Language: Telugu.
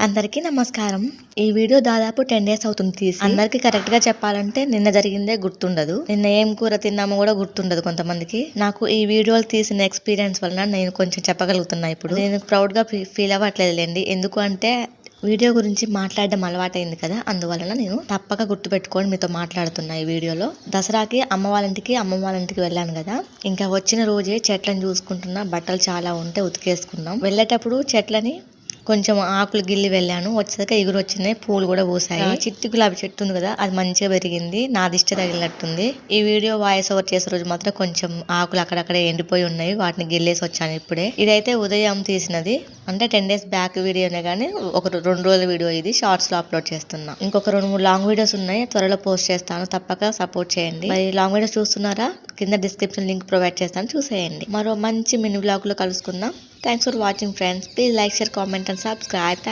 అందరికీ నమస్కారం. ఈ వీడియో దాదాపు 10 డేస్ అవుతుంది తీసి. అందరికి కరెక్ట్ గా చెప్పాలంటే నిన్న జరిగిందే గుర్తుండదు. నిన్న ఏం కూర తిన్నామో కూడా గుర్తుండదు కొంతమందికి. నాకు ఈ వీడియోలు తీసిన ఎక్స్పీరియన్స్ వలన నేను కొంచెం చెప్పగలుగుతున్నా. ఇప్పుడు నేను ప్రౌడ్ గా ఫీల్ అవ్వట్లేదులేండి. ఎందుకు అంటే వీడియో గురించి మాట్లాడడం అలవాటైంది కదా, అందువలన నేను తప్పక గుర్తుపెట్టుకొని మీతో మాట్లాడుతున్నా. ఈ వీడియోలో దసరాకి అమ్మ వాళ్ళ ఇంటికి వెళ్ళాను కదా, ఇంకా వచ్చిన రోజే చెట్లను చూసుకుంటున్నా. బట్టలు చాలా ఉంటే ఉతికేసుకున్నాం. వెళ్ళేటప్పుడు చెట్లని కొంచెం ఆకులు గిల్లి వెళ్ళాను. వచ్చాక ఎగురు వచ్చినాయి, పూలు కూడా పూసాయి. చిట్టి గులాబీ చెట్టు ఉంది కదా, అది మంచిగా పెరిగింది. నా దిష్టి తగిలినట్టుంది. ఈ వీడియో వాయిస్ ఓవర్ చేసే రోజు మాత్రం కొంచెం ఆకులు అక్కడక్కడే ఎండిపోయి ఉన్నాయి, వాటిని గిల్లేసి వచ్చాను ఇప్పుడే. ఇదైతే ఉదయం తీసినది, అంటే 10 డేస్ బ్యాక్ వీడియోనే కానీ ఒక 2 రోజుల వీడియో. ఇది షార్ట్స్ లో అప్లోడ్ చేస్తున్నా. ఇంకొక 2-3 లాంగ్ వీడియోస్ ఉన్నాయి, త్వరలో పోస్ట్ చేస్తాను. తప్పక సపోర్ట్ చేయండి. మరి లాంగ్ వీడియోస్ చూస్తున్నారా? కింద డిస్క్రిప్షన్ లింక్ ప్రొవైడ్ చేస్తాను, చూసేయండి. మరో మంచి మినీ బ్లాగ్ లో కలుసుకుందాం. Thanks for watching, friends. Please like, share, comment and subscribe. Thank you.